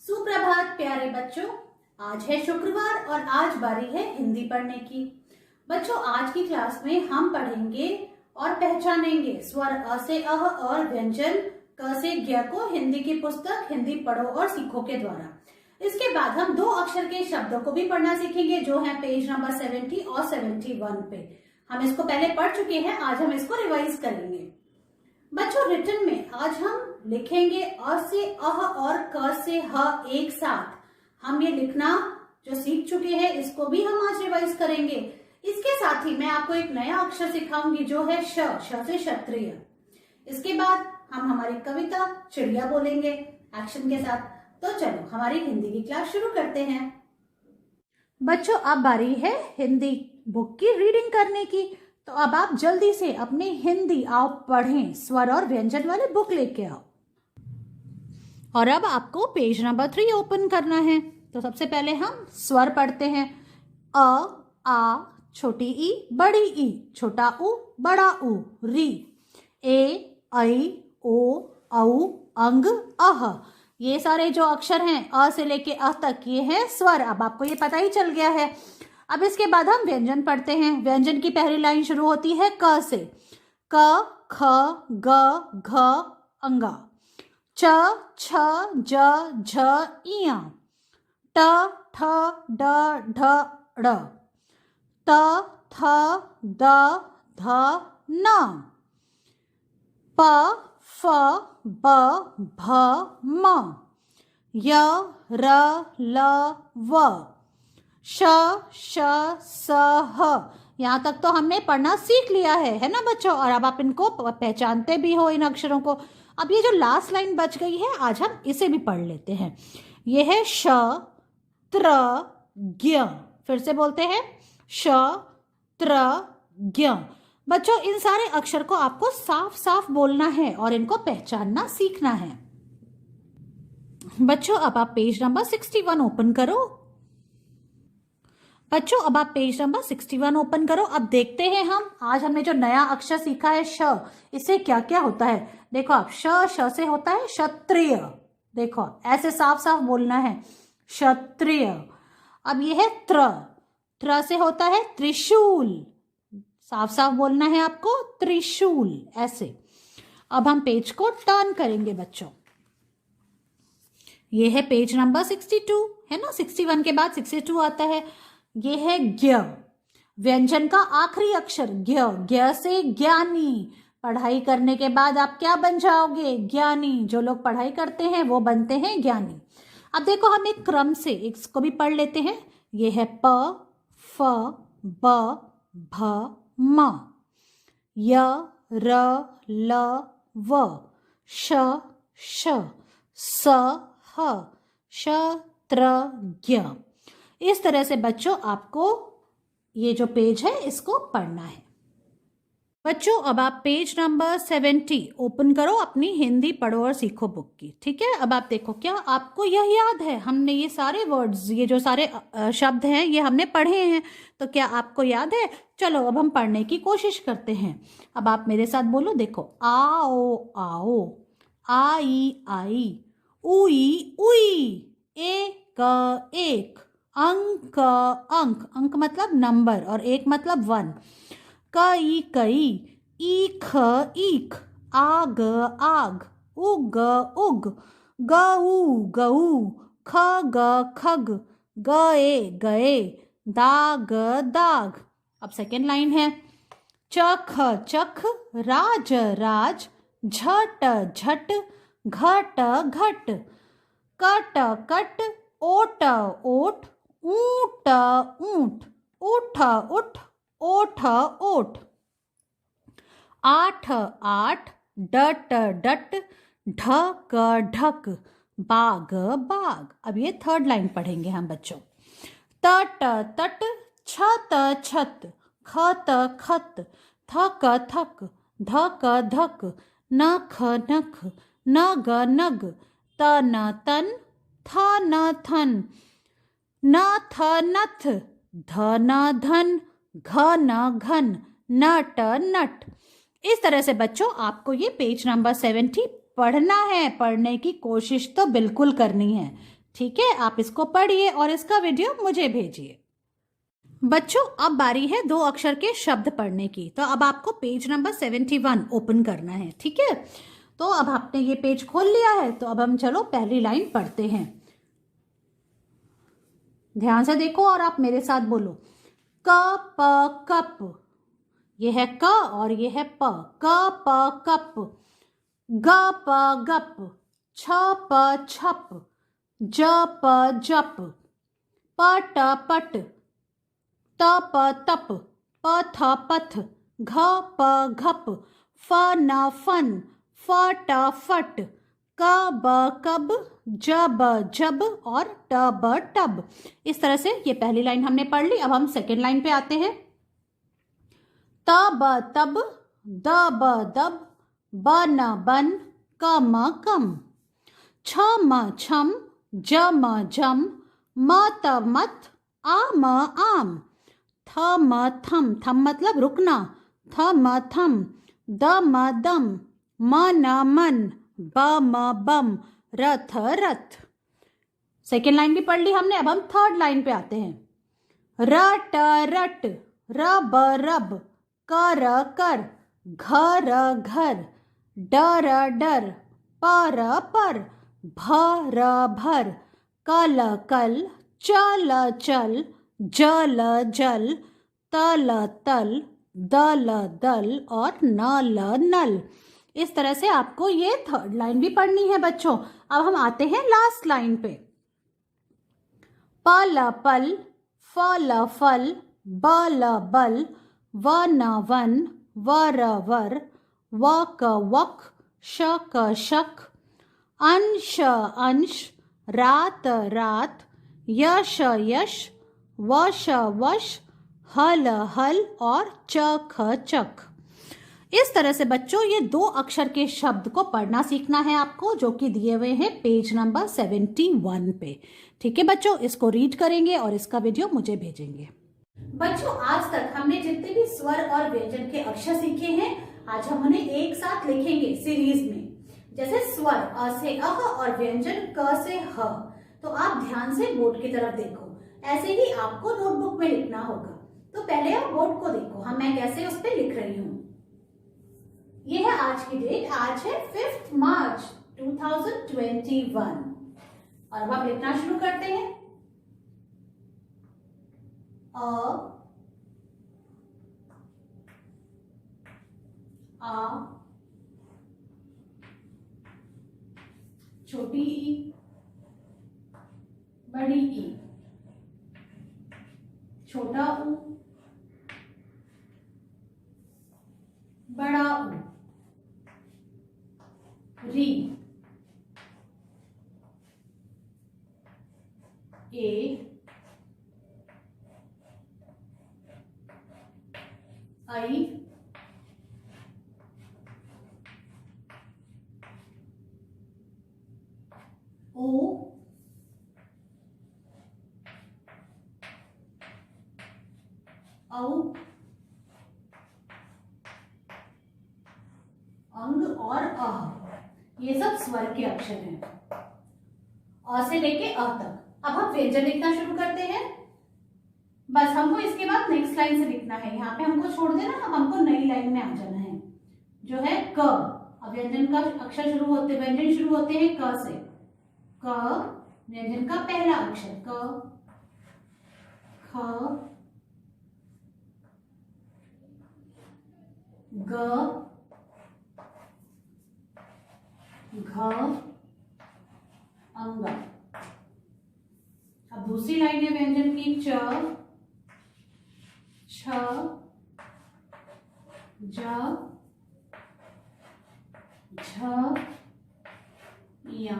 सुप्रभात प्यारे बच्चों। आज है शुक्रवार और आज बारी है हिंदी पढ़ने की। बच्चों, आज की क्लास में हम पढ़ेंगे और पहचानेंगे स्वर अ से अह और व्यंजन क से ज्ञ को हिंदी की पुस्तक हिंदी पढ़ो और सीखो के द्वारा। इसके बाद हम दो अक्षर के शब्दों को भी पढ़ना सीखेंगे जो है पेज नंबर 70 और 71 पे। हम इसको पहले पढ़ चुके हैं, आज हम इसको रिवाइज करेंगे। बच्चों, रिटन में आज हम लिखेंगे अ से अह और क से ह एक साथ। हम ये लिखना जो सीख चुके हैं इसको भी हम आज रिवाइज करेंगे। इसके साथ ही मैं आपको एक नया अक्षर सिखाऊंगी जो है श से क्षत्रिय। इसके बाद हम हमारी कविता चिड़िया बोलेंगे एक्शन के साथ। तो चलो हमारी हिंदी की क्लास शुरू करते हैं। बच्चों, अब बारी है हिंदी बुक की रीडिंग करने की। तो अब आप जल्दी से अपनी हिंदी आओ पढ़ें, स्वर और व्यंजन वाले बुक लेके आओ। और अब आपको पेज नंबर 3 ओपन करना है। तो सबसे पहले हम स्वर पढ़ते हैं। अ, आ, छोटी ई, बड़ी ई, छोटा उ, बड़ा उ, री, ए, ऐ, ओ, औ, अंग, अह। ये सारे जो अक्षर हैं अ से लेके अ तक ये हैं स्वर। अब आपको ये पता ही चल गया है। अब इसके बाद हम व्यंजन पढ़ते हैं। व्यंजन की पहली लाइन शुरू होती है क से। क, ख, ग, घ, अंगा। च, छ, ज, झ, इया। ट, ठ, ड, ढ, ड़। त, थ, द, ध, न। प, फ, ब, भ, म। य, र, ल, व। श, श, स, ह। यहाँ तक तो हमने पढ़ना सीख लिया है ना बच्चों। और अब आप इनको पहचानते भी हो इन अक्षरों को। अब ये जो लास्ट लाइन बच गई है आज हम इसे भी पढ़ लेते हैं। ये है श, त्र, ज्ञ। फिर से बोलते हैं श, त्र, ज्ञ। बच्चों, इन सारे अक्षर को आपको साफ साफ बोलना है और इनको पहचानना सीखना है। बच्चों, अब आप पेज नंबर 61 ओपन करो। बच्चों, अब आप पेज नंबर 61 ओपन करो। अब देखते हैं हम आज हमने जो नया अक्षर सीखा है श, इससे क्या क्या होता है। देखो आप, श से होता है क्षत्रिय। देखो ऐसे साफ साफ बोलना है क्षत्रिय। अब ये है त्र से होता है त्रिशूल। साफ साफ बोलना है आपको त्रिशूल ऐसे। अब हम पेज को टर्न करेंगे बच्चों। ये है पेज नंबर 62 है ना। 61 के बाद 62 आता है। ये है ज्ञ। व्यंजन का आखिरी अक्षर ज्ञ से ज्ञानी। पढ़ाई करने के बाद आप क्या बन जाओगे? ज्ञानी। जो लोग पढ़ाई करते हैं वो बनते हैं ज्ञानी। अब देखो हम एक क्रम से इसको भी पढ़ लेते हैं। ये है प, फ, ब, भ, म। य, र, ल, व। श, श, स, ह, श, त्र, ज्ञ। इस तरह से बच्चों आपको ये जो पेज है इसको पढ़ना है। बच्चों, अब आप पेज नंबर 70 ओपन करो अपनी हिंदी पढ़ो और सीखो बुक की। ठीक है। अब आप देखो, क्या आपको यह याद है? हमने ये सारे वर्ड्स, ये जो सारे शब्द हैं ये हमने पढ़े हैं। तो क्या आपको याद है? चलो अब हम पढ़ने की कोशिश करते हैं। अब आप मेरे साथ बोलो। देखो, आओ आओ, आई आई, उई उई, एक एक, अंक अंक, अंक मतलब नंबर और एक मतलब 1। कई कई, ईख ईख, आग आग, उग उग, गऊ गऊ, खग खग, गए गए, दाग दाग। अब सेकेंड लाइन है चख चख, राज राज, झट झट, घट घट, कट कट, ओट ओट, ऊंट ऊंट, उठ उठ, ओठ ओठ। आठ आठ, डट डट, ढक ढक, बाग बाग। अब ये थर्ड लाइन पढ़ेंगे हम बच्चों। तट तट, छत छत, खत खत, थक थक, धक धक, नख नख, नग नग, तन तन, थन थन, नथ नथ, धन धन, घन घन, नट नट। इस तरह से बच्चों आपको ये पेज नंबर 70 पढ़ना है। पढ़ने की कोशिश तो बिल्कुल करनी है। ठीक है, आप इसको पढ़िए और इसका वीडियो मुझे भेजिए। बच्चों, अब बारी है 2 अक्षर के शब्द पढ़ने की। तो अब आपको पेज नंबर 71 ओपन करना है। ठीक है, तो अब आपने ये पेज खोल लिया है, तो अब हम चलो पहली लाइन पढ़ते हैं। ध्यान से देखो और आप मेरे साथ बोलो। क प कप, ये है क और ये है प। क प कप। ग प गप। छ प छप। ज प जप। प ट पट। त प तप। प थ पथ। घ प घप। फ न फन। फ ट फट। क ब कब। ज ब जब और ट ब टब। इस तरह से ये पहली लाइन हमने पढ़ ली। अब हम सेकेंड लाइन पे आते हैं। त ब तब। द ब दब। ब न बन। क म कम। छ म छम। ज म जम। म त मत। आ म आम। थ म थम, थम मतलब रुकना। थ म थम। द म दम। म न मन। ब म बम। रथ रथ। सेकेंड लाइन भी पढ़ ली हमने। अब हम थर्ड लाइन पे आते हैं। र ट रट। र ब रब। क र कर। घ र घर। ड र डर। प र पर। भ र भर। क ल कल। च ल चल। ज ल जल। त ल तल। द ल दल और न ल नल। इस तरह से आपको ये थर्ड लाइन भी पढ़नी है बच्चों। अब हम आते हैं लास्ट लाइन पे। प ल पल। फ ल फल। ब ल बल। व न वन। व र वर। व क वक। श क शक। अंश अंश। रात रात। यश यश। वश वश। हल हल और च ख चक। इस तरह से बच्चों ये 2 अक्षर के शब्द को पढ़ना सीखना है आपको, जो कि दिए हुए हैं पेज नंबर 71 पे। ठीक है बच्चों, इसको रीड करेंगे और इसका वीडियो मुझे भेजेंगे। बच्चों, आज तक हमने जितने भी स्वर और व्यंजन के अक्षर सीखे हैं, आज हम उन्हें एक साथ लिखेंगे सीरीज में। जैसे स्वर अ से अह और व्यंजन क से ह। तो आप ध्यान से बोर्ड की तरफ देखो, ऐसे ही आपको नोटबुक में लिखना होगा। तो पहले आप बोर्ड को देखो, मैं कैसे उस पर लिख रही हूँ। ये है आज की डेट, आज है 5 मार्च 2021। और अब आप लिखना शुरू करते हैं। आ छोटी ई, बड़ी ई, छोटा ऊ, बड़ा ऊ, री, ए, आई, ओ, औ, अंग और अह। ये सब स्वर के अक्षर हैं, अ से लेके अ तक। अब हम व्यंजन लिखना शुरू करते हैं। बस हमको इसके बाद नेक्स्ट लाइन से लिखना है। यहाँ पे हमको छोड़ देना, अब हमको नई लाइन में आ जाना है, जो है क। अब व्यंजन का अक्षर व्यंजन शुरू होते हैं क से। क व्यंजन का पहला अक्षर क, ख, ग, घ, अंग। अब दूसरी लाइन है व्यंजन की च, छ, ज, झ, य,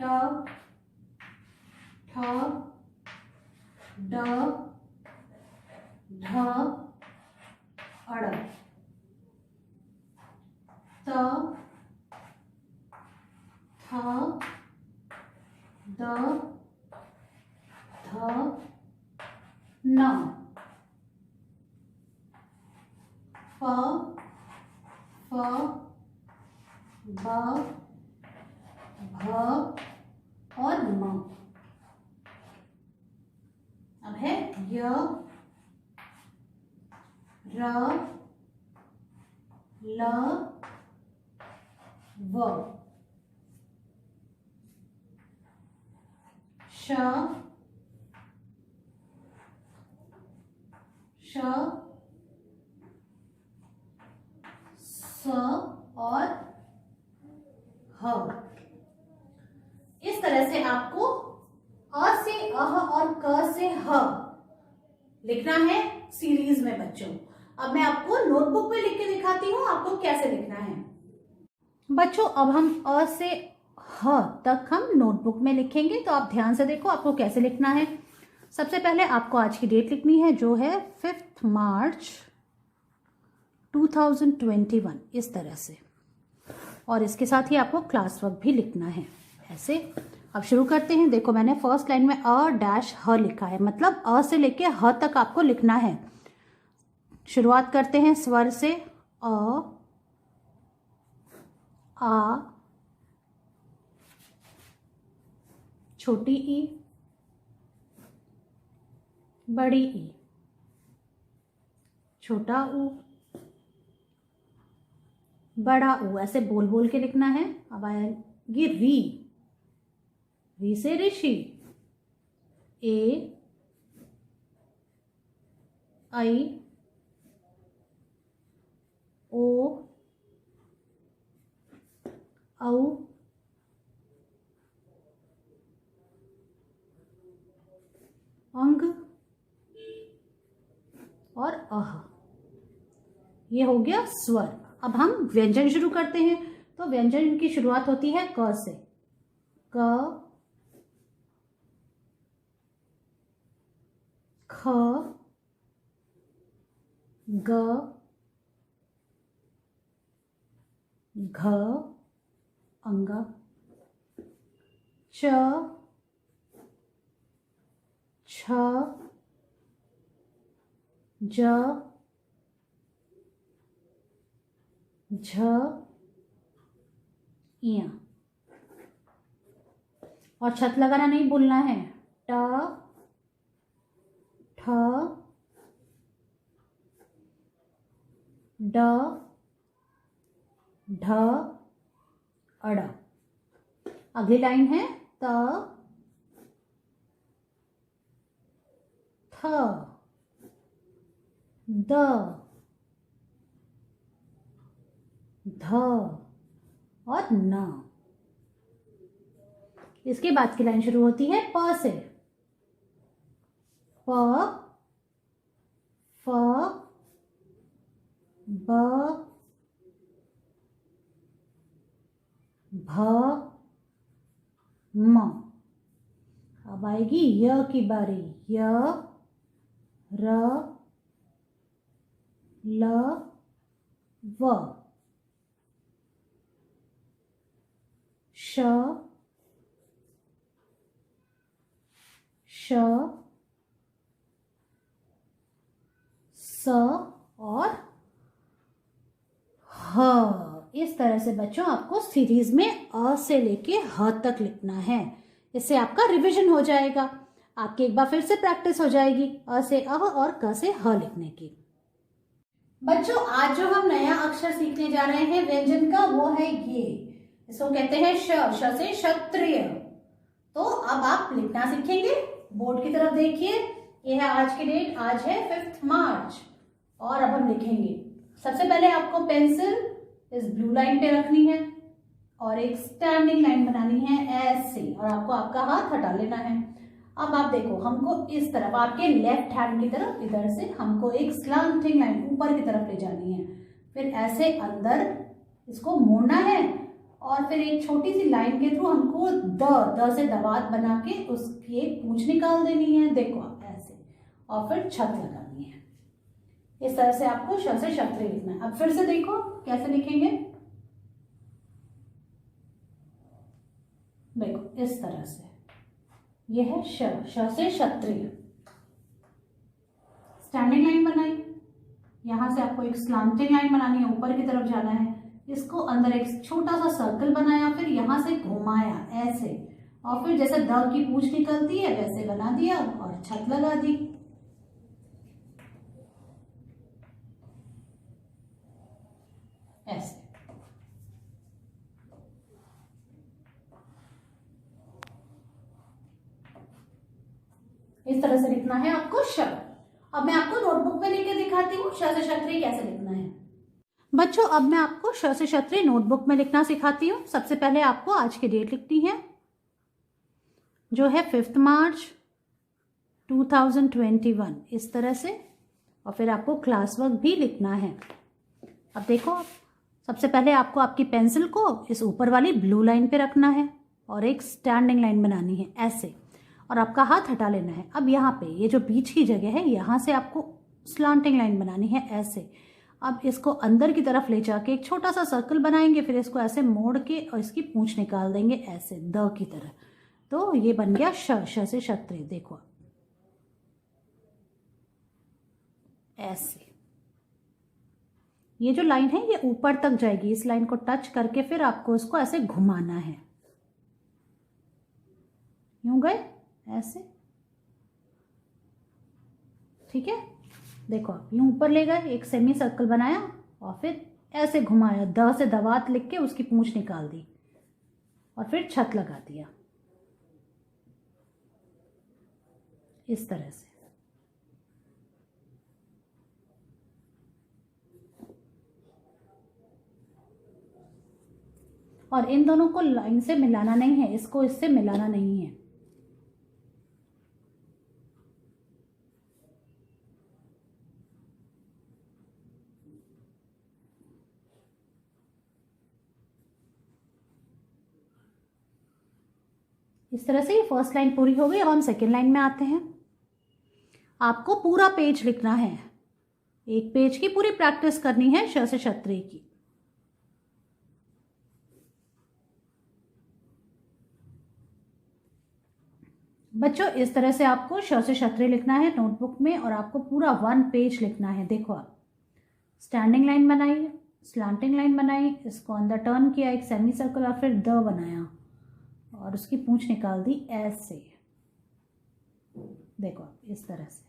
ट, ठ, ड, ढ, अड़, त, थ, द, ध, न, फ, फ, ब, भ, और म। अब है य, र, ल, व, श, श, स और ह। इस तरह से आपको अ से अह और क से ह लिखना है सीरीज में बच्चों। अब मैं आपको नोटबुक पे लिख के दिखाती हूँ आपको कैसे लिखना है। बच्चों अब हम अ से ह तक हम नोटबुक में लिखेंगे, तो आप ध्यान से देखो आपको कैसे लिखना है। सबसे पहले आपको आज की डेट लिखनी है जो है 5 मार्च 2021, इस तरह से, और इसके साथ ही आपको क्लास वर्क भी लिखना है ऐसे। अब शुरू करते हैं। देखो मैंने फर्स्ट लाइन में अ डैश ह लिखा है, मतलब अ से लेके ह तक आपको लिखना है। शुरुआत करते हैं स्वर से। अ, आ, छोटी ई, बड़ी ई, छोटा ऊ, बड़ा ऊ, ऐसे बोल बोल के लिखना है। अब आएगी री, री से ऋषि, ए, आई, ओ, औ, अंग और अह। ये हो गया स्वर। अब हम व्यंजन शुरू करते हैं। तो व्यंजन की शुरुआत होती है क से। क, ख, ग, घ, अंग, च, छ, ज, झ, इया। और छत लगाना नहीं भूलना है। ट, ठ, ड, ढ, अड़। अगली लाइन है त, थ, द, ध और न। इसके बाद की लाइन शुरू होती है प से। प, फ, ब, भ, म। अब आएगी य की बारी। य, र, ल, व, श, श, स और ह। इस तरह से बच्चों आपको सीरीज में अ से लेके ह तक लिखना है। इससे आपका रिवीजन हो जाएगा। आपकी एक बार फिर से प्रैक्टिस हो जाएगी अ से अह और क से ह लिखने की। बच्चों आज जो हम नया अक्षर सीखने जा रहे हैं व्यंजन का, वो है ये। इसको कहते हैं श, श से क्षत्रिय। तो अब आप लिखना सीखेंगे। बोर्ड की तरफ देखिए, ये है आज की डेट, आज है 5 मार्च। और अब हम लिखेंगे। सबसे पहले आपको पेंसिल इस ब्लू लाइन पे रखनी है और एक स्टैंडिंग लाइन बनानी है ऐसे, और आपको आपका हाथ हटा लेना है। अब आप देखो, हमको इस तरफ आपके लेफ्ट हैंड की तरफ इधर से हमको एक स्लांटिंग लाइन ऊपर की तरफ ले जानी है। फिर ऐसे अंदर इसको मोड़ना है और फिर एक छोटी सी लाइन के थ्रू हमको द से दवात बना के उसकी एक पूंछ निकाल देनी है। देखो आप ऐसे, और फिर छत लगानी है। इस तरह से आपको श से क्षत्रिय लिखना है। अब फिर से देखो कैसे लिखेंगे। देखो इस तरह से, यह है श से क्षत्रिय। स्टैंडिंग लाइन बनाई, यहां से आपको एक स्लांटिंग लाइन बनानी है, ऊपर की तरफ जाना है। इसको अंदर एक छोटा सा सर्कल बनाया, फिर यहाँ से घुमाया ऐसे, और फिर जैसे द की पूंछ निकलती है वैसे बना दिया और छत लगा दी। ऐसे इस तरह से लिखना है आपको श। अब मैं आपको नोटबुक में लिख के दिखाती हूँ श से छतरी कैसे लिखना है। बच्चों अब मैं आपको श से छतरी नोटबुक में लिखना सिखाती हूँ। सबसे पहले आपको आज की डेट लिखनी है जो है 5 मार्च 2021 इस तरह से, और फिर आपको क्लास वर्क भी लिखना है। अब देखो, सबसे पहले आपको आपकी पेंसिल को इस ऊपर वाली ब्लू लाइन पे रखना है और एक स्टैंडिंग लाइन बनानी है ऐसे, और आपका हाथ हटा लेना है। अब यहाँ पे ये जो बीच की जगह है यहाँ से आपको स्लांटिंग लाइन बनानी है ऐसे। अब इसको अंदर की तरफ ले जाके एक छोटा सा सर्कल बनाएंगे, फिर इसको ऐसे मोड़ के और इसकी पूंछ निकाल देंगे ऐसे द की तरह। तो ये बन गया श से छतरी। देखो ऐसे, ये जो लाइन है ये ऊपर तक जाएगी, इस लाइन को टच करके फिर आपको इसको ऐसे घुमाना है, यूं गए ऐसे, ठीक है। देखो आप यूं ऊपर ले गए, एक सेमी सर्कल बनाया और फिर ऐसे घुमाया, द से दवात लिख के उसकी पूंछ निकाल दी और फिर छत लगा दिया इस तरह से। और इन दोनों को लाइन से मिलाना नहीं है, इसको इससे मिलाना नहीं है। इस तरह से ये फर्स्ट लाइन पूरी हो गई। अब हम सेकेंड लाइन में आते हैं। आपको पूरा पेज लिखना है, एक पेज की पूरी प्रैक्टिस करनी है श से छतरी की। बच्चों इस तरह से आपको श से छतरी लिखना है नोटबुक में, और आपको पूरा 1 पेज लिखना है। देखो आप स्टैंडिंग लाइन बनाई, स्लांटिंग लाइन बनाई, इसको अंदर टर्न किया, एक सेमी सर्कल और फिर द बनाया और उसकी पूंछ निकाल दी ऐसे। देखो इस तरह से,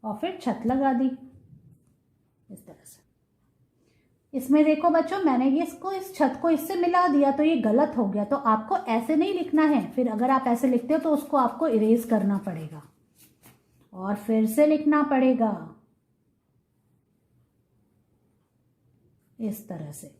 और फिर छत लगा दी इस तरह से। इसमें देखो बच्चों, मैंने ये इसको इस छत को इससे मिला दिया तो ये गलत हो गया, तो आपको ऐसे नहीं लिखना है। फिर अगर आप ऐसे लिखते हो तो उसको आपको इरेज करना पड़ेगा और फिर से लिखना पड़ेगा इस तरह से।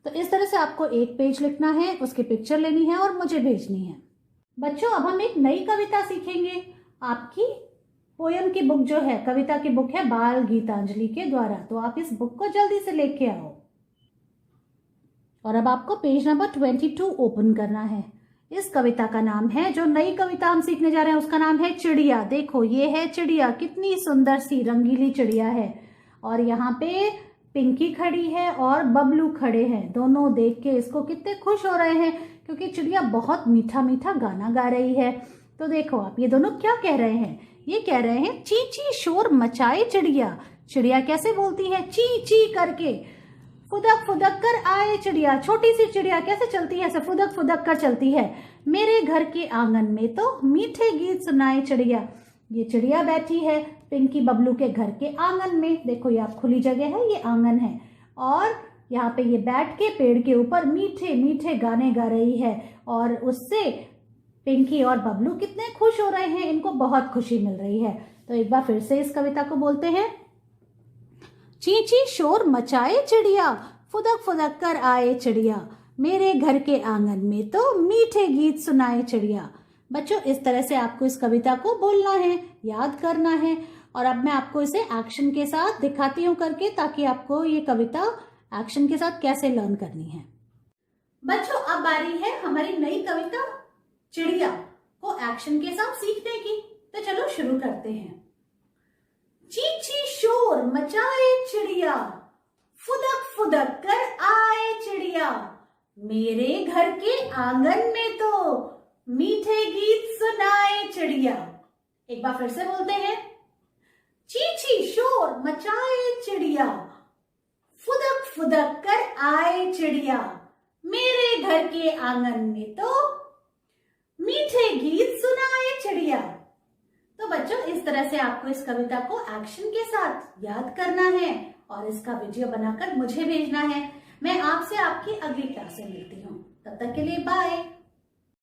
तो इस तरह से आपको एक पेज लिखना है, उसकी पिक्चर लेनी है और मुझे भेजनी है। बच्चों अब हम एक नई कविता सीखेंगे। आपकी पोयम की बुक जो है, कविता की बुक है बाल गीतांजलि के द्वारा, तो आप इस बुक को जल्दी से लेके आओ। और अब आपको पेज नंबर 22 ओपन करना है। इस कविता का नाम है, जो नई कविता हम सीखने जा रहे हैं उसका नाम है चिड़िया। देखो ये है चिड़िया, कितनी सुंदर सी रंगीली चिड़िया है, और यहाँ पे पिंकी खड़ी है और बबलू खड़े हैं। दोनों देख के इसको कितने खुश हो रहे हैं, क्योंकि चिड़िया बहुत मीठा मीठा गाना गा रही है। तो देखो आप, ये दोनों क्या कह रहे हैं, ये कह रहे हैं ची ची शोर मचाए चिड़िया। चिड़िया कैसे बोलती है, ची ची करके। फुदक फुदक कर आए चिड़िया, छोटी सी चिड़िया कैसे चलती है, ऐसे फुदक फुदक कर चलती है। मेरे घर के आंगन में तो मीठे गीत सुनाए चिड़िया। ये चिड़िया बैठी है पिंकी बबलू के घर के आंगन में। देखो ये आप खुली जगह है, ये आंगन है, और यहाँ पे ये बैठ के पेड़ के ऊपर मीठे मीठे गाने गा रही है, और उससे पिंकी और बबलू कितने खुश हो रहे हैं, इनको बहुत खुशी मिल रही है। तो एक बार फिर से इस कविता को बोलते हैं। ची ची शोर मचाए चिड़िया, फुदक फुदक कर आए चिड़िया, मेरे घर के आंगन में तो मीठे गीत सुनाए चिड़िया। बच्चों इस तरह से आपको इस कविता को बोलना है, याद करना है। और अब मैं आपको इसे एक्शन के साथ दिखाती हूँ करके, ताकि आपको ये कविता एक्शन के साथ कैसे लर्न करनी है। बच्चों अब बारी है हमारी नई कविता चिड़िया को एक्शन के साथ सीखने की। तो चलो शुरू करते हैं। ची ची शोर मचाए चिड़िया, फुदक फुदक कर आए चिड़िया, मेरे घर के आंगन में तो मीठे गीत सुनाए चिड़िया। एक बार फिर से बोलते हैं। चींची शोर मचाए चिड़िया, फुदक फुदक कर आए चिड़िया, मेरे घर के आंगन में तो मीठे गीत सुनाए चिड़िया। तो बच्चों, इस तरह से आपको इस कविता को एक्शन के साथ याद करना है और इसका वीडियो बनाकर मुझे भेजना है। मैं आपसे आपकी अगली क्लास में मिलती हूँ। तब तक के लिए बाय।